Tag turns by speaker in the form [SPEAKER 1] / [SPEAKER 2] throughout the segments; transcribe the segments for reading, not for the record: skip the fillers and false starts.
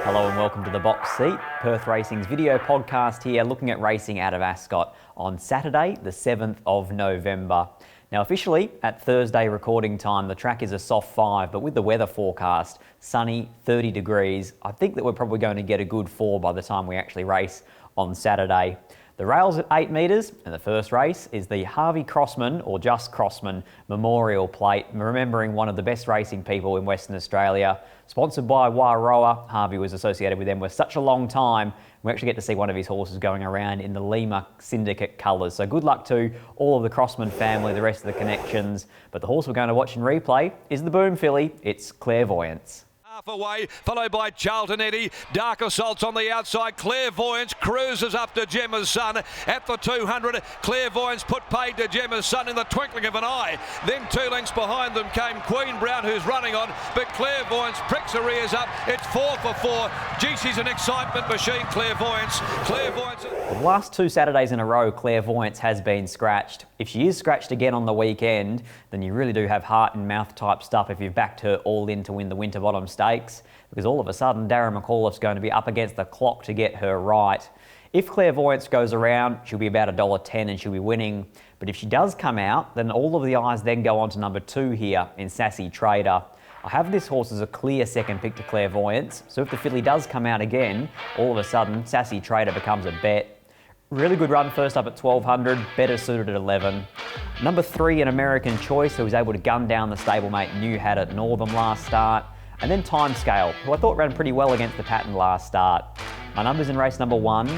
[SPEAKER 1] Hello and welcome to The Box Seat, Perth Racing's video podcast here, looking at racing out of Ascot on Saturday, the 7th of November. Now officially, at Thursday recording time, the track is a soft 5, but with the weather forecast, sunny, 30 degrees, I think that we're probably going to get a good 4 by the time we actually race on Saturday. The rail's at 8 metres, and the first race is the Harvey Crossman, or just Crossman, Memorial Plate, remembering one of the best racing people in Western Australia. Sponsored by Wairoa, Harvey was associated with them for such a long time. We actually get to see one of his horses going around in the Lima Syndicate colours. So good luck to all of the Crossman family, the rest of the connections. But the horse we're going to watch in replay is the Boom Filly. It's Clairvoyance.
[SPEAKER 2] Away, followed by Charlton Eddie. Dark Assault's on the outside. Clairvoyance cruises up to Gemma's Son at the 200. Clairvoyance put paid to Gemma's Son in the twinkling of an eye. Then 2 lengths behind them came Queen Brown, who's running on, but Clairvoyance pricks her ears up. It's 4 for 4. Gee, she's an excitement machine, Clairvoyance.
[SPEAKER 1] The last 2 Saturdays in a row, Clairvoyance has been scratched. If she is scratched again on the weekend, then you really do have heart and mouth type stuff if you've backed her all in to win the Winterbottom Stakes, because all of a sudden Darren McAuliffe's going to be up against the clock to get her right. If Clairvoyance goes around, she'll be about $1.10 and she'll be winning. But if she does come out, then all of the eyes then go on to number 2 here in Sassy Trader. I have this horse as a clear second pick to Clairvoyance, so if the filly does come out again, all of a sudden Sassy Trader becomes a bet. Really good run first up at 1200, better suited at 11. Number 3 in American Choice, who was able to gun down the stablemate New Had at Northam last start. And then Timescale, who I thought ran pretty well against the pattern last start. My numbers in race number 1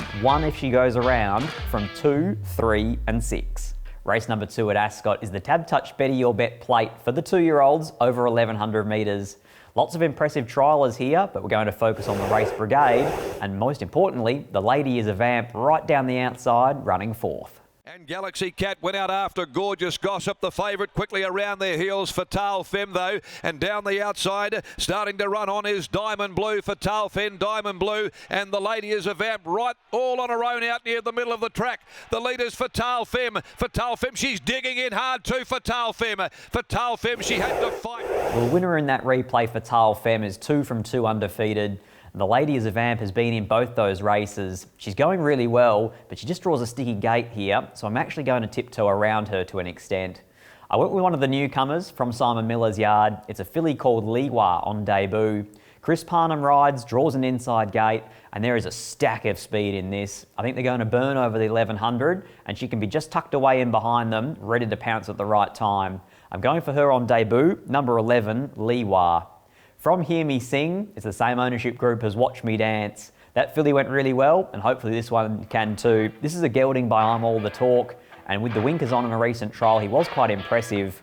[SPEAKER 1] if she goes around, from 2, 3 and 6. Race number 2 at Ascot is the Tab Touch Betty Your Bet Plate for the 2-year-olds over 1100 metres. Lots of impressive triallers here, but we're going to focus on the race brigade, and most importantly, the lady is a vamp right down the outside, running 4th.
[SPEAKER 2] And Galaxy Cat went out after Gorgeous Gossip, the favourite, quickly around their heels. Fatale Femme though, and down the outside, starting to run on is Diamond Blue. Fatale Femme, Diamond Blue, and the lady is a vamp right all on her own out near the middle of the track. The leader's Fatale Femme. Fatale Femme, she's digging in hard too. Fatale Femme. Fatale Femme, she had to fight.
[SPEAKER 1] Well, the winner in that replay, Fatale Femme, is 2 from 2 undefeated. The lady as a vamp has been in both those races. She's going really well, but she just draws a sticky gate here, so I'm actually going to tiptoe around her to an extent. I went with one of the newcomers from Simon Miller's yard. It's a filly called Liwa on debut. Chris Parnham rides, draws an inside gate, and there is a stack of speed in this. I think they're going to burn over the 1100, and she can be just tucked away in behind them, ready to pounce at the right time. I'm going for her on debut, number 11, Liwa. From Hear Me Sing, it's the same ownership group as Watch Me Dance. That filly went really well, and hopefully this one can too. This is a gelding by I'm All The Talk, and with the winkers on in a recent trial, he was quite impressive.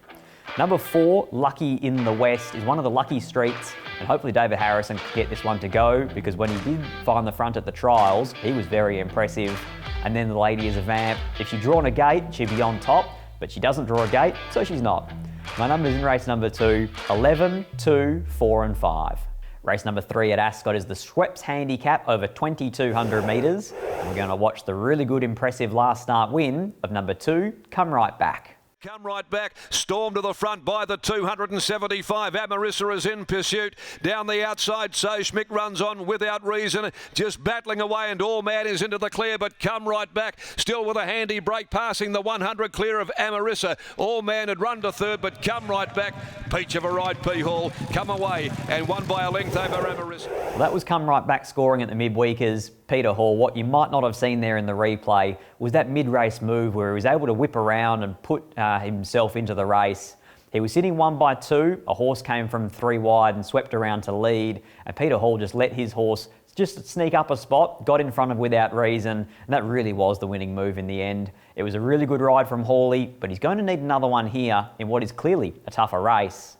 [SPEAKER 1] Number 4, Lucky in the West, is one of the lucky streets, and hopefully David Harrison can get this one to go, because when he did find the front at the trials, he was very impressive. And then the lady is a vamp. If she'd drawn a gate, she'd be on top, but she doesn't draw a gate, so she's not. My numbers in race number 2, 11, 2, 4 and 5. Race number 3 at Ascot is the Schweppes Handicap over 2200 metres. And we're going to watch the really good, impressive last start win of number 2, Come Right Back.
[SPEAKER 2] Come right back, stormed to the front by the 275. Amarissa is in pursuit. Down the outside, So Schmick runs on without reason, just battling away, and All Man is into the clear, but Come Right Back still with a handy break, passing the 100 clear of Amarissa. All Man had run to 3rd, but Come Right Back, peach of a ride, P Hall, come away and won by a length over Amarissa.
[SPEAKER 1] Well, that was Come Right Back scoring at the midweekers. Peter Hall, what you might not have seen there in the replay was that mid-race move where he was able to whip around and put himself into the race. He was sitting 1 by 2, a horse came from 3 wide and swept around to lead, and Peter Hall just let his horse just sneak up a spot, got in front of Without Reason, and that really was the winning move in the end. It was a really good ride from Hawley, but he's going to need another one here in what is clearly a tougher race.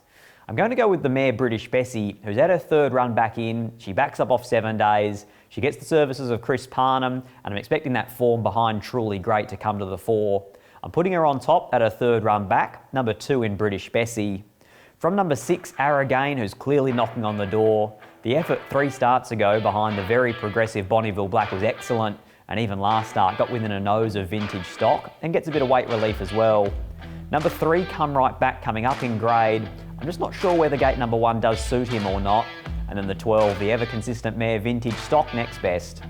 [SPEAKER 1] I'm going to go with the mare British Bessie, who's had her 3rd run back in. She backs up off 7 days. She gets the services of Chris Parnham, and I'm expecting that form behind Truly Great to come to the fore. I'm putting her on top at her 3rd run back, number 2 in British Bessie. From number 6, Aragain, who's clearly knocking on the door. The effort 3 starts ago behind the very progressive Bonneville Black was excellent, and even last start got within a nose of vintage stock and gets a bit of weight relief as well. Number 3, Come Right Back, coming up in grade. I'm just not sure whether gate number 1 does suit him or not. And then the 12, the ever-consistent mare Vintage Stock, next best.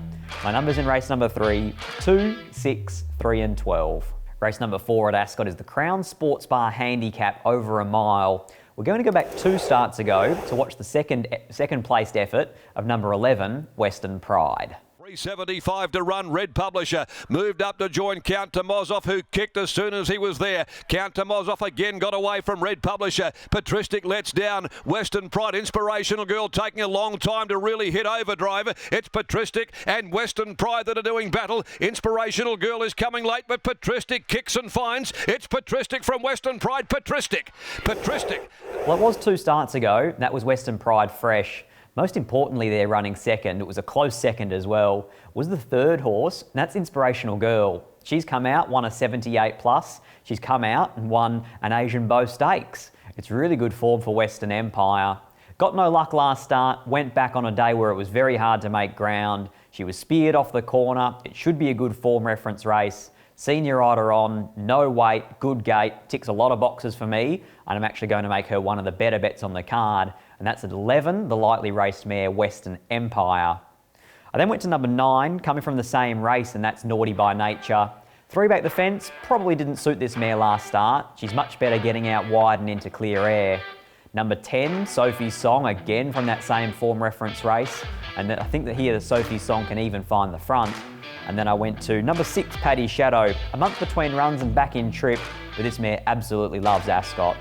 [SPEAKER 1] My numbers in race number 3, 2, 6, 3 and 12. Race number 4 at Ascot is the Crown Sports Bar Handicap over a mile. We're going to go back 2 starts ago to watch the second placed effort of number 11, Western Pride.
[SPEAKER 2] 375 to run. Red Publisher moved up to join Count Tomozov, who kicked as soon as he was there. Count Tomozov again got away from Red Publisher. Patristic lets down Western Pride. Inspirational Girl taking a long time to really hit overdrive. It's Patristic and Western Pride that are doing battle. Inspirational Girl is coming late, but Patristic kicks and finds. It's Patristic from Western Pride. Patristic.
[SPEAKER 1] Well, it was 2 starts ago. That was Western Pride fresh. Most importantly, they're running second. It was a close second as well. Was the 3rd horse, and that's Inspirational Girl. She's come out, won a 78 plus. She's come out and won an Asian Bow Stakes. It's really good form for Western Empire. Got no luck last start, went back on a day where it was very hard to make ground. She was speared off the corner. It should be a good form reference race. Senior rider on, no weight, good gait, ticks a lot of boxes for me, and I'm actually going to make her one of the better bets on the card, and that's at 11, the lightly raced mare Western Empire. I then went to number 9, coming from the same race, and that's Naughty by Nature. 3 back the fence, probably didn't suit this mare last start. She's much better getting out wide and into clear air. Number 10, Sophie's Song, again from that same form reference race, and I think that here the Sophie's Song can even find the front. And then I went to number 6, Paddy's Shadow, a month between runs and back in trip, but this mare absolutely loves Ascot.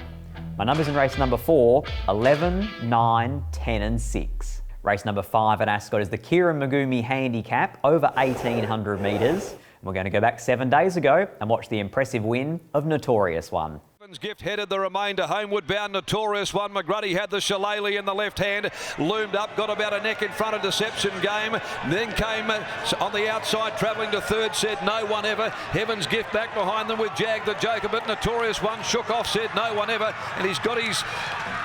[SPEAKER 1] My numbers in race number 4, 11, 9, 10 and 6. Race number 5 at Ascot is the Kieran Magumi Handicap over 1,800 metres. We're going to go back 7 days ago and watch the impressive win of Notorious One.
[SPEAKER 2] Gift headed the remainder, homeward bound Notorious One. McGruddy had the shillelagh in the left hand, loomed up, got about a neck in front of Deception Game, then came on the outside, travelling to 3rd, said no one ever. Heaven's Gift back behind them with Jag the Joker, but Notorious One shook off, said no one ever, and he's got his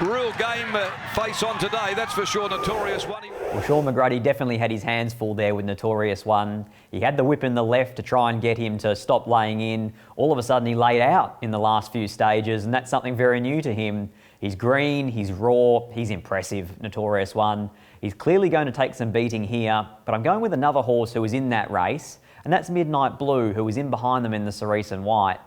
[SPEAKER 2] real game face on today, that's for sure. Notorious One.
[SPEAKER 1] Well, Sean McGruddy definitely had his hands full there with Notorious One. He had the whip in the left to try and get him to stop laying in. All of a sudden he laid out in the last few stages, and that's something very new to him. He's green, he's raw, he's impressive, Notorious One. He's clearly going to take some beating here, but I'm going with another horse who was in that race, and that's Midnight Blue, who was in behind them in the Cerise and White.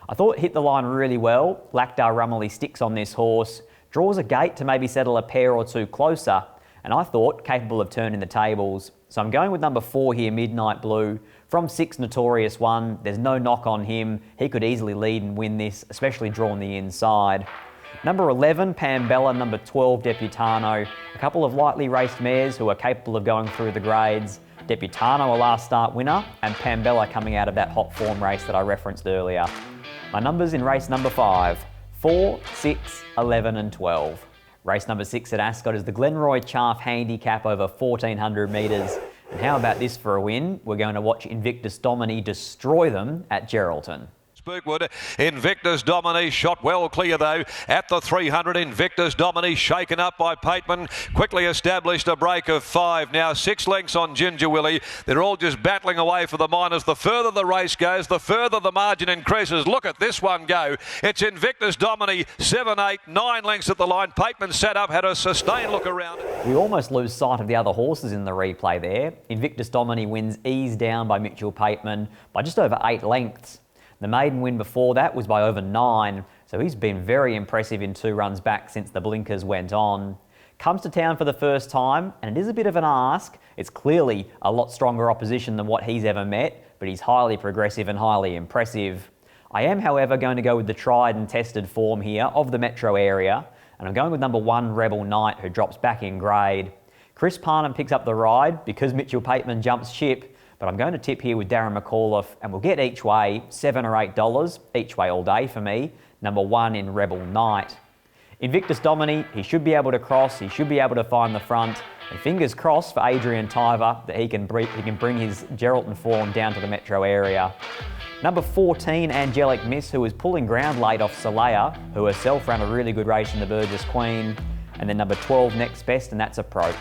[SPEAKER 1] I thought it hit the line really well. Lakdar Rumley sticks on this horse, draws a gate to maybe settle a pair or 2 closer, and I thought capable of turning the tables. So I'm going with number 4 here, Midnight Blue. From 6, Notorious One. There's no knock on him. He could easily lead and win this, especially drawn the inside. Number 11, Pambella. Number 12, Deputano. A couple of lightly raced mares who are capable of going through the grades. Deputano, a last start winner, and Pambella coming out of that hot form race that I referenced earlier. My numbers in race number 5, 4, 6, 11 and 12. Race number 6 at Ascot is the Glenroy Chaff Handicap over 1,400 metres. And how about this for a win? We're going to watch Invictus Domini destroy them at Geraldton.
[SPEAKER 2] Spookwood, Invictus Domini shot well clear though at the 300. Invictus Domini shaken up by Pateman, quickly established a break of 5. Now 6 lengths on Ginger Willie. They're all just battling away for the minors. The further the race goes, the further the margin increases. Look at this one go. It's Invictus Domini, 7, 8, 9 lengths at the line. Pateman sat up, had a sustained look around.
[SPEAKER 1] We almost lose sight of the other horses in the replay there. Invictus Domini wins eased down by Mitchell Pateman by just over 8 lengths. The maiden win before that was by over 9, so he's been very impressive in 2 runs back since the blinkers went on. Comes to town for the first time, and it is a bit of an ask. It's clearly a lot stronger opposition than what he's ever met, but he's highly progressive and highly impressive. I am, however, going to go with the tried and tested form here of the metro area, and I'm going with number 1, Rebel Knight, who drops back in grade. Chris Parnham picks up the ride because Mitchell Pateman jumps ship, but I'm going to tip here with Darren McAuliffe, and we'll get each way $7 or $8, each way all day for me. Number 1 in Rebel Knight. Invictus Domini, he should be able to cross, he should be able to find the front, and fingers crossed for Adrian Tyver that he can bring his Geraldton form down to the metro area. Number 14, Angelic Miss, who was pulling ground late off Solea, who herself ran a really good race in the Burgess Queen, and then number 12, Next Best, and that's Approach.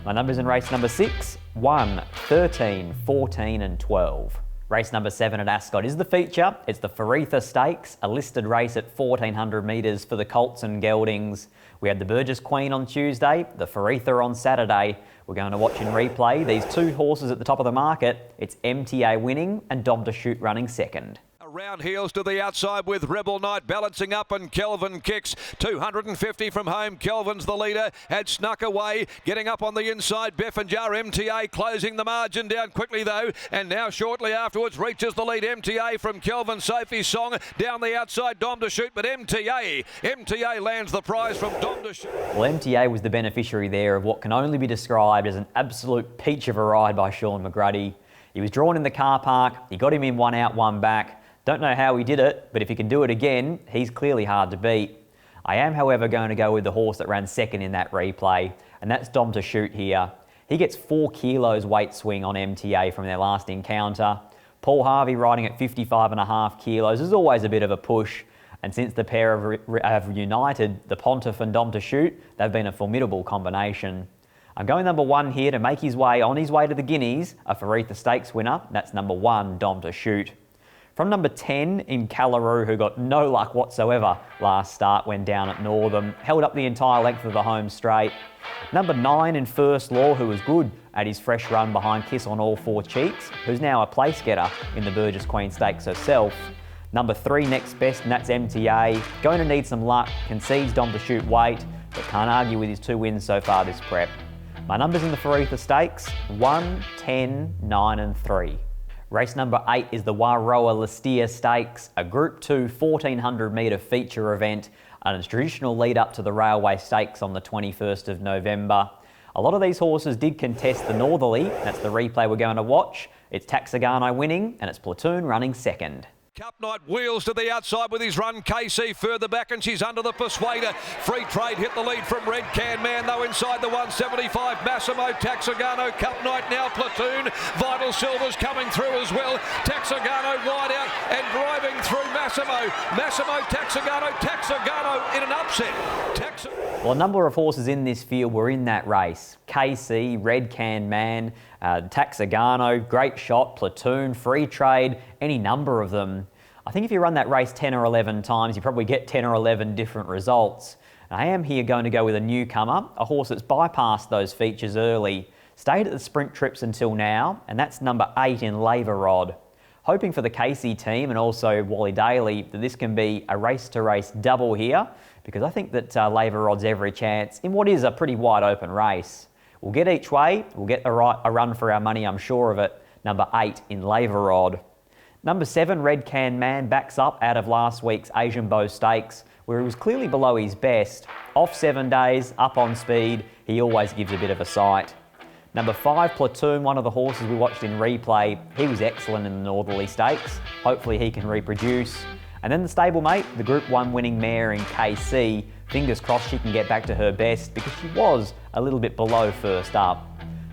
[SPEAKER 1] My numbers in race number 6, 1, 13, 14 and 12. Race number 7 at Ascot is the feature. It's the Faritha Stakes, a listed race at 1400 metres for the colts and geldings. We had the Burgess Queen on Tuesday, the Faritha on Saturday. We're going to watch in replay these two horses at the top of the market. It's MTA winning and Dom to Shoot running second.
[SPEAKER 2] Round heels to the outside with Rebel Knight balancing up and Kelvin kicks. 250 from home. Kelvin's the leader. Had snuck away. Getting up on the inside. Beffinjar. MTA closing the margin down quickly though. And now shortly afterwards reaches the lead. MTA from Kelvin. Sophie's Song down the outside. Dom to Shoot. But MTA lands the prize from Dom to Shoot.
[SPEAKER 1] Well, MTA was the beneficiary there of what can only be described as an absolute peach of a ride by Sean McGruddy. He was drawn in the car park. He got him in 1 out, 1 back. Don't know how he did it, but if he can do it again, he's clearly hard to beat. I am, however, going to go with the horse that ran second in that replay, and that's Dom to Shoot here. He gets 4 kilos weight swing on MTA from their last encounter. Paul Harvey riding at 55.5 kilos is always a bit of a push, and since the pair have united, the Pontiff and Dom to Shoot, they've been a formidable combination. I'm going number 1 here to make his way on his way to the Guineas, a Faritha Stakes winner. That's number 1, Dom to Shoot. From number 10 in Callaroo, who got no luck whatsoever last start when down at Northam, held up the entire length of the home straight. Number 9 in First Law, who was good at his fresh run behind Kiss on All 4 Cheeks, who's now a place getter in the Burgess Queen Stakes herself. Number 3 next best, and that's MTA. Going to need some luck, concedes Dom to Shoot weight, but can't argue with his 2 wins so far this prep. My numbers in the Faritha Stakes, 1, 10, 9 and 3. Race number 8 is the Warroa Listia Stakes, a Group 2 1400 metre feature event and a traditional lead up to the Railway Stakes on the 21st of November. A lot of these horses did contest the Northerly. That's the replay we're going to watch. It's Taxagano winning and it's Platoon running second.
[SPEAKER 2] Cup Night wheels to the outside with his run. KC further back and she's under the Persuader. Free Trade hit the lead from Red Can Man though inside the 175. Massimo, Taxagano, Cup Night now Platoon. Vital Silver's coming through as well. Taxagano wide out and driving through Massimo. Massimo, Taxagano in an upset.
[SPEAKER 1] Well, a number of horses in this field were in that race. KC, Red Can Man, Taxagano, Great Shot, Platoon, Free Trade, any number of them. I think if you run that race 10 or 11 times, you probably get 10 or 11 different results. I am here going to go with a newcomer, a horse that's bypassed those features early, stayed at the sprint trips until now, and that's number 8 in Laver Rod. Hoping for the Casey team and also Wally Daly that this can be a race-to-race double here, because I think that Laver Rod's every chance in what is a pretty wide open race. We'll get each way, we'll get a run for our money, I'm sure of it. Number 8 in Laver Rod. Number 7, Red Can Man, backs up out of last week's Asian Bow Stakes, where he was clearly below his best. Off 7 days, up on speed, he always gives a bit of a sight. Number 5, Platoon, one of the horses we watched in replay. He was excellent in the Northerly Stakes. Hopefully he can reproduce. And then the stablemate, the Group 1 winning mare in KC. Fingers crossed she can get back to her best because she was a little bit below first up.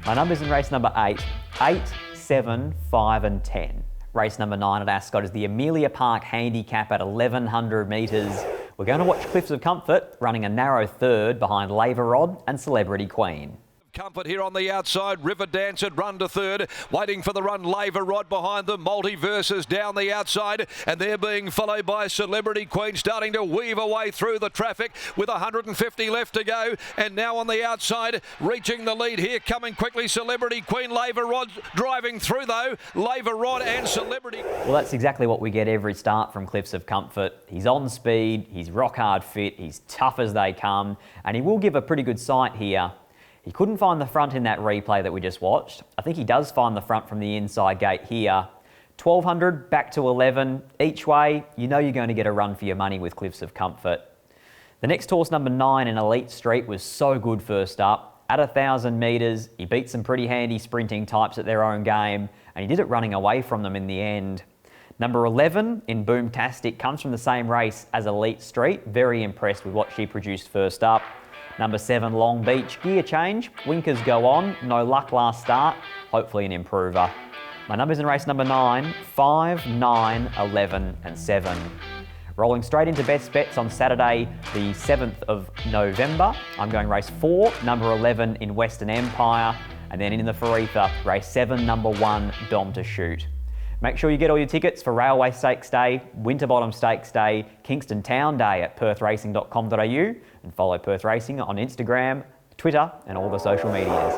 [SPEAKER 1] My numbers in race number 8, 8, 7, 5 and 10. Race number 9 at Ascot is the Amelia Park Handicap at 1100 metres. We're going to watch Cliffs of Comfort running a narrow third behind Laver Rod and Celebrity Queen.
[SPEAKER 2] Comfort here on the outside. River Dance had run to third. Waiting for the run, Laver Rod behind them. Multiverses down the outside. And they're being followed by Celebrity Queen starting to weave away through the traffic with 150 left to go. And now on the outside, reaching the lead here, coming quickly, Celebrity Queen. Laver Rod driving through though. Laver Rod and Celebrity.
[SPEAKER 1] Well, that's exactly what we get every start from Cliffs of Comfort. He's on speed, he's rock hard fit, he's tough as they come, and he will give a pretty good sight here. He couldn't find the front in that replay that we just watched. I think he does find the front from the inside gate here. 1200 back to 11. Each way, you know you're going to get a run for your money with Cliffs of Comfort. The next horse, number 9 in Elite Street, was so good first up. At 1,000 metres, he beat some pretty handy sprinting types at their own game, and he did it running away from them in the end. Number 11 in Boomtastic comes from the same race as Elite Street. Very impressed with what she produced first up. Number 7, Long Beach, gear change. Winkers go on, no luck last start. Hopefully an improver. My numbers in race number 9, 5, 9, 11 and 7. Rolling straight into best bets on Saturday, the 7th of November. I'm going race 4, number 11 in Western Empire. And then in the Faritha, race 7, number 1, Dom to Shoot. Make sure you get all your tickets for Railway Stakes Day, Winterbottom Stakes Day, Kingston Town Day at perthracing.com.au, and follow Perth Racing on Instagram, Twitter and all the social medias.